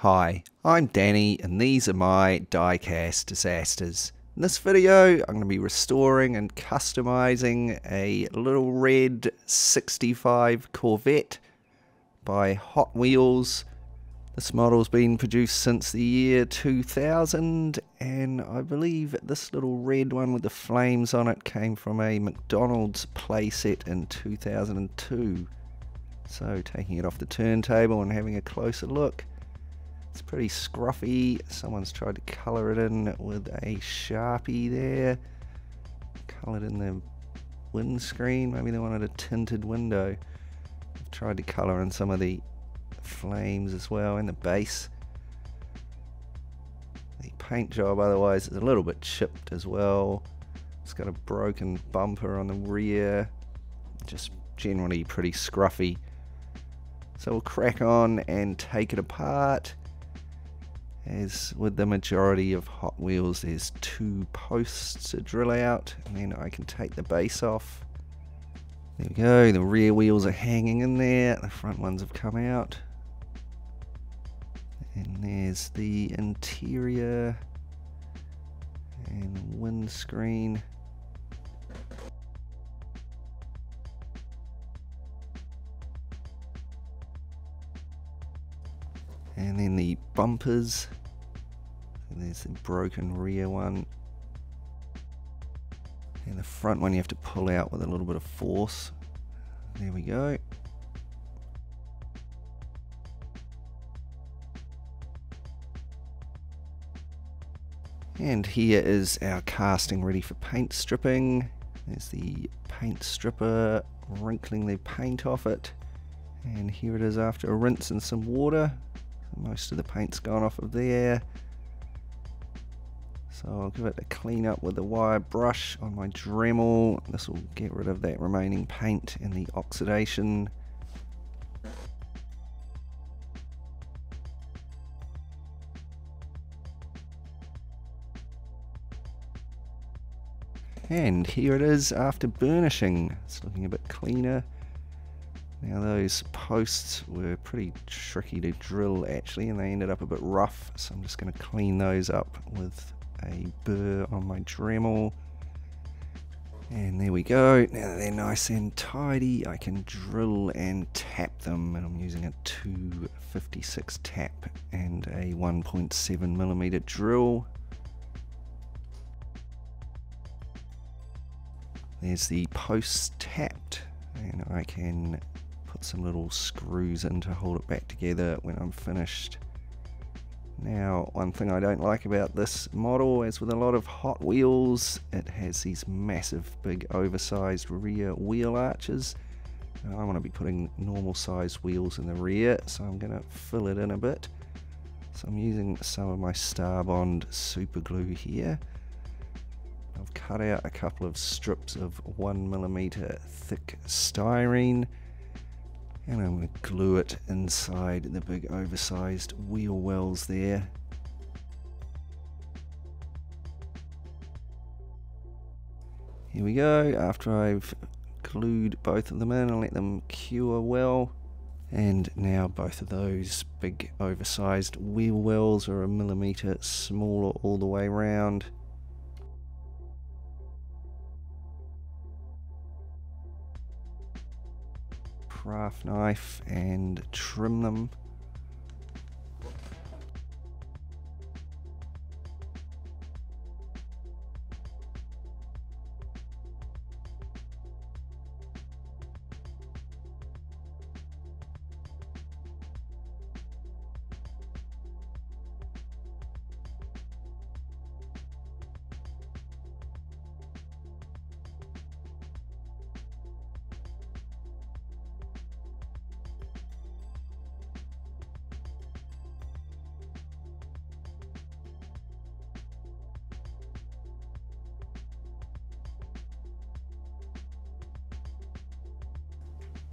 Hi, I'm Danny and these are my Diecast Disasters. In this video I'm going to be restoring and customizing a little red 65 Corvette by Hot Wheels. This model's been produced since the year 2000 and I believe this little red one with the flames on it came from a McDonald's playset in 2002. So taking it off the turntable and having a closer look. It's pretty scruffy. Someone's tried to colour it in with a Sharpie there. Coloured in the windscreen. Maybe they wanted a tinted window. I've tried to colour in some of the flames as well and the base. The paint job otherwise is a little bit chipped as well. It's got a broken bumper on the rear. Just generally pretty scruffy. So we'll crack on and take it apart. As with the majority of Hot Wheels, there's two posts to drill out, and then I can take the base off. There we go, the rear wheels are hanging in there, the front ones have come out. And there's the interior and windscreen. And then the bumpers. And there's the broken rear one. And the front one you have to pull out with a little bit of force. There we go. And here is our casting ready for paint stripping. There's the paint stripper wrinkling the paint off it. And here it is after a rinse in some water. Most of the paint's gone off of there. So I'll give it a clean up with the wire brush on my Dremel. This will get rid of that remaining paint and the oxidation. And here it is after burnishing. It's looking a bit cleaner. Now those posts were pretty tricky to drill actually, and they ended up a bit rough, so I'm just going to clean those up with a burr on my Dremel. And there we go. Now that they're nice and tidy, I can drill and tap them, and I'm using a 256 tap and a 1.7mm drill. There's the posts tapped, and I can put some little screws in to hold it back together when I'm finished. Now, one thing I don't like about this model, as with a lot of Hot Wheels, it has these massive, big, oversized rear wheel arches. And I want to be putting normal sized wheels in the rear, so I'm going to fill it in a bit. So I'm using some of my Starbond super glue here. I've cut out a couple of strips of 1mm thick styrene. And I'm going to glue it inside the big oversized wheel wells there. Here we go. After I've glued both of them in, I'll let them cure well. And now both of those big oversized wheel wells are 1mm smaller all the way around. Craft knife and trim them.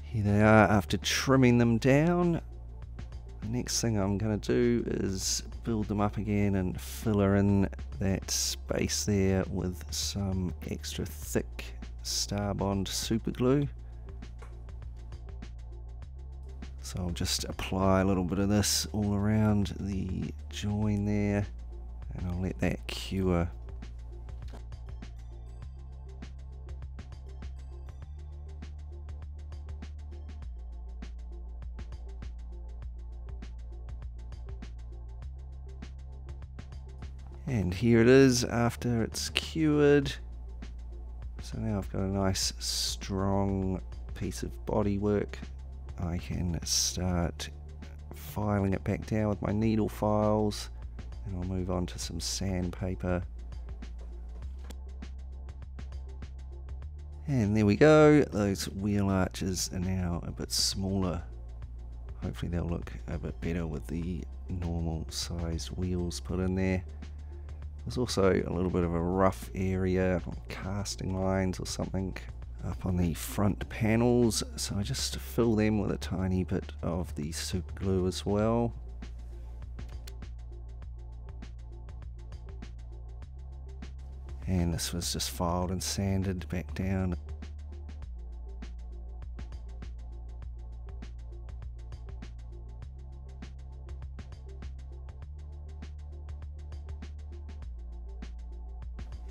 Here they are after trimming them down. The next thing I'm going to do is build them up again and filler in that space there with some extra thick Starbond super glue. So So I'll just apply a little bit of this all around the join there, and I'll let that cure. And here it is after it's cured. So now I've got a nice strong piece of bodywork. I can start filing it back down with my needle files, and I'll move on to some sandpaper. And there we go, those wheel arches are now a bit smaller. Hopefully they'll look a bit better with the normal sized wheels put in there. There's also a little bit of a rough area, casting lines or something, up on the front panels, so I just fill them with a tiny bit of the super glue as well. And this was just filed and sanded back down.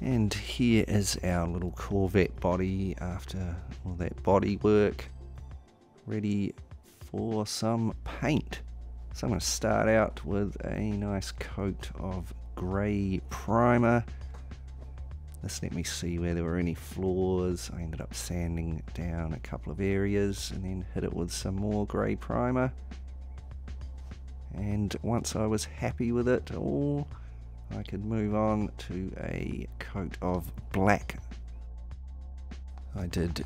And here is our little Corvette body after all that body work, ready for some paint. So I'm going to start out with a nice coat of grey primer. This let me see where there were any flaws. I ended up sanding down a couple of areas and then hit it with some more grey primer. And once I was happy with it all, I could move on to a coat of black. I did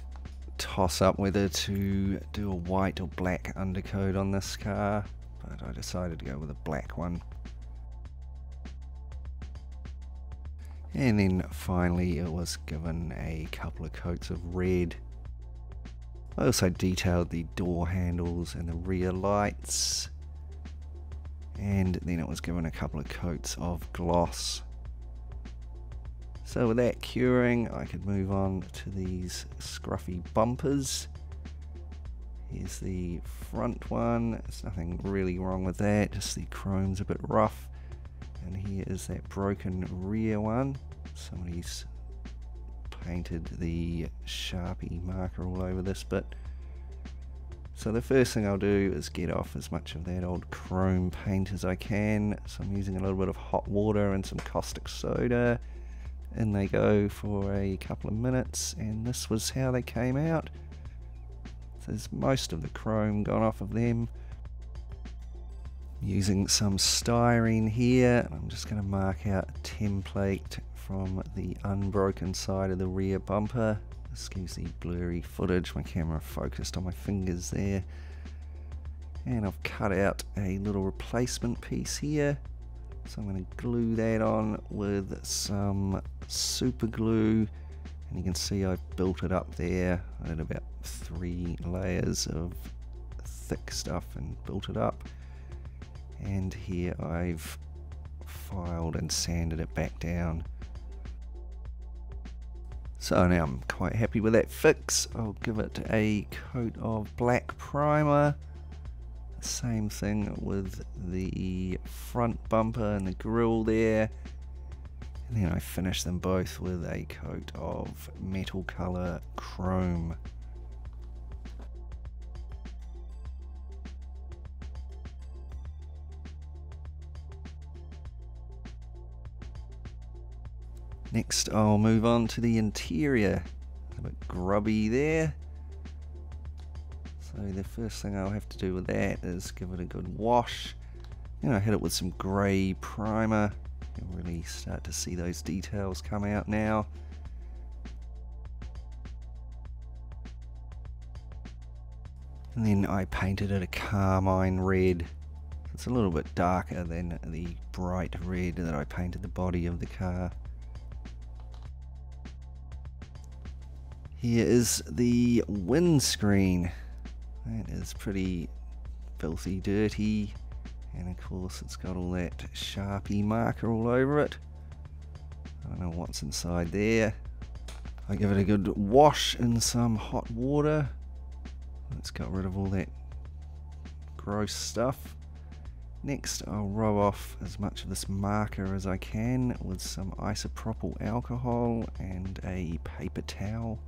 toss up whether to do a white or black undercoat on this car, but I decided to go with a black one. And then finally it was given a couple of coats of red. I also detailed the door handles and the rear lights. And then it was given a couple of coats of gloss. So with that curing, I could move on to these scruffy bumpers. Here's the front one. There's nothing really wrong with that, just the chrome's a bit rough. And here is that broken rear one. Somebody's painted the Sharpie marker all over this bit. So the first thing I'll do is get off as much of that old chrome paint as I can. So I'm using a little bit of hot water and some caustic soda. In they go for a couple of minutes, and this was how they came out. So there's most of the chrome gone off of them. I'm using some styrene here. I'm just going to mark out a template from the unbroken side of the rear bumper. Excuse the blurry footage, my camera focused on my fingers there. And I've cut out a little replacement piece here. So I'm going to glue that on with some super glue. And you can see I've built it up there. I did about 3 layers of thick stuff and built it up. And here I've filed and sanded it back down. So now I'm quite happy with that fix. I'll give it a coat of black primer. Same thing with the front bumper and the grille there. And then I finish them both with a coat of metal colour chrome. Next I'll move on to the interior. A bit grubby there. So the first thing I'll have to do with that is give it a good wash. Then I hit it with some grey primer. You can really start to see those details come out now. And then I painted it a carmine red. It's a little bit darker than the bright red that I painted the body of the car. Here is the windscreen. That is pretty filthy dirty, and of course it's got all that Sharpie marker all over it. I don't know what's inside there. I give it a good wash in some hot water. It's got rid of all that gross stuff. Next, I'll rub off as much of this marker as I can with some isopropyl alcohol and a paper towel.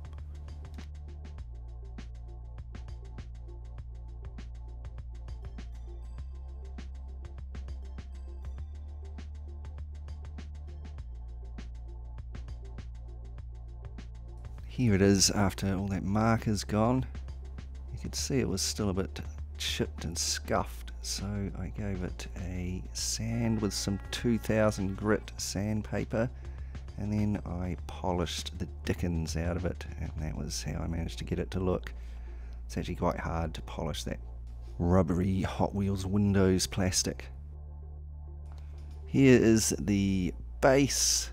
Here it is after all that marker's gone. You could see it was still a bit chipped and scuffed, so I gave it a sand with some 2000 grit sandpaper, and then I polished the dickens out of it, and that was how I managed to get it to look. It's actually quite hard to polish that rubbery Hot Wheels windows plastic. Here is the base.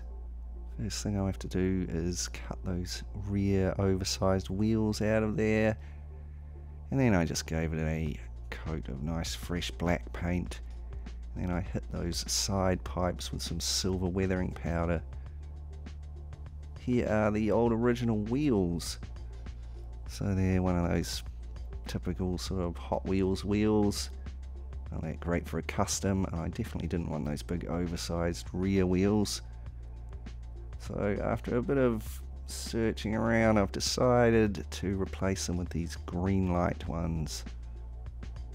First thing I have to do is cut those rear oversized wheels out of there, and then I just gave it a coat of nice fresh black paint, and then I hit those side pipes with some silver weathering powder. Here are the old original wheels, so they're one of those typical sort of Hot Wheels wheels. Not that great for a custom, and I definitely didn't want those big oversized rear wheels. So after a bit of searching around, I've decided to replace them with these green light ones.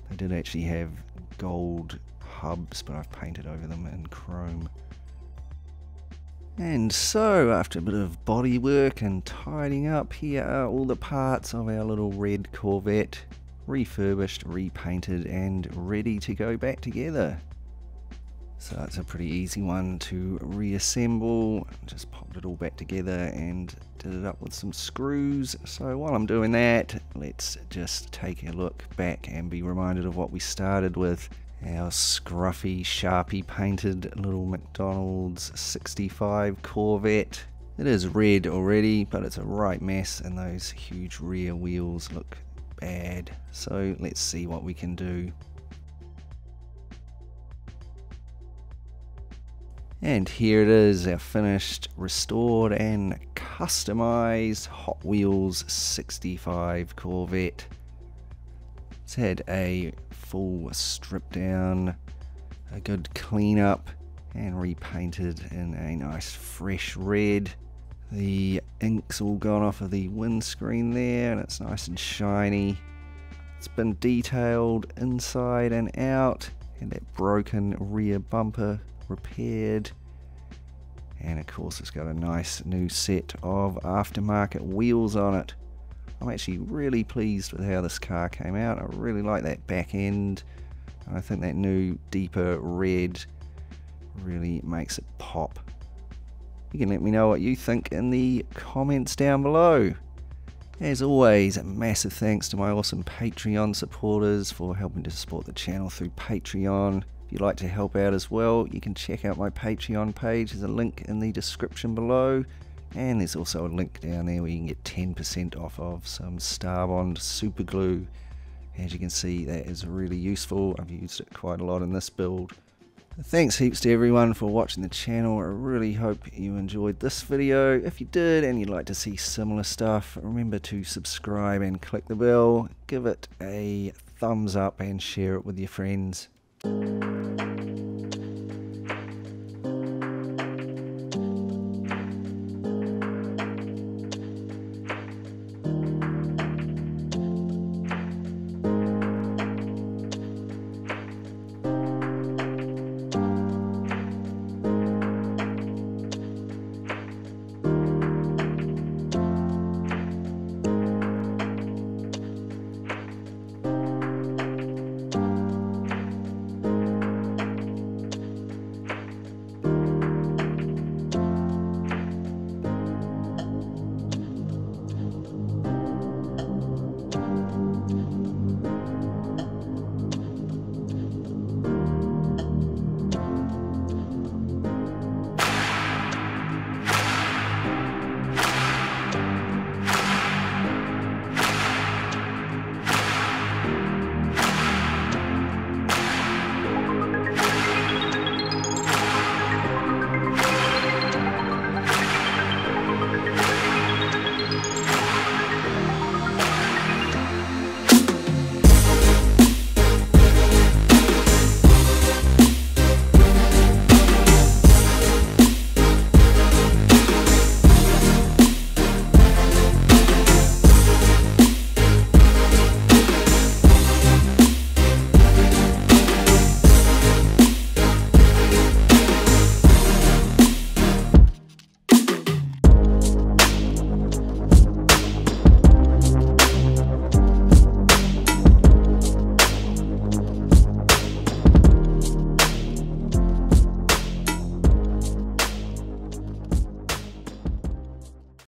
They did actually have gold hubs, but I've painted over them in chrome. And so, after a bit of body work and tidying up, here are all the parts of our little red Corvette, refurbished, repainted, and ready to go back together. So it's a pretty easy one to reassemble. Just popped it all back together and did it up with some screws. So while I'm doing that, let's just take a look back and be reminded of what we started with. Our scruffy, Sharpie painted little McDonald's 65 Corvette. It is red already, but it's a right mess, and those huge rear wheels look bad. So let's see what we can do. And here it is, our finished, restored and customized Hot Wheels 65 Corvette. It's had a full strip down, a good clean up, and repainted in a nice fresh red. The ink's all gone off of the windscreen there, and it's nice and shiny. It's been detailed inside and out, and that broken rear bumper repaired, and of course it's got a nice new set of aftermarket wheels on it. I'm actually really pleased with how this car came out. I really like that back end, and I think that new deeper red really makes it pop. You can let me know what you think in the comments down below. As always, a massive thanks to my awesome Patreon supporters for helping to support the channel through Patreon. If you'd like to help out as well, you can check out my Patreon page. There's a link in the description below, and there's also a link down there where you can get 10% off of some Starbond super glue. As you can see, that is really useful. I've used it quite a lot in this build. Thanks heaps to everyone for watching the channel. I really hope you enjoyed this video. If you did and you'd like to see similar stuff, remember to subscribe and click the bell. Give it a thumbs up and share it with your friends.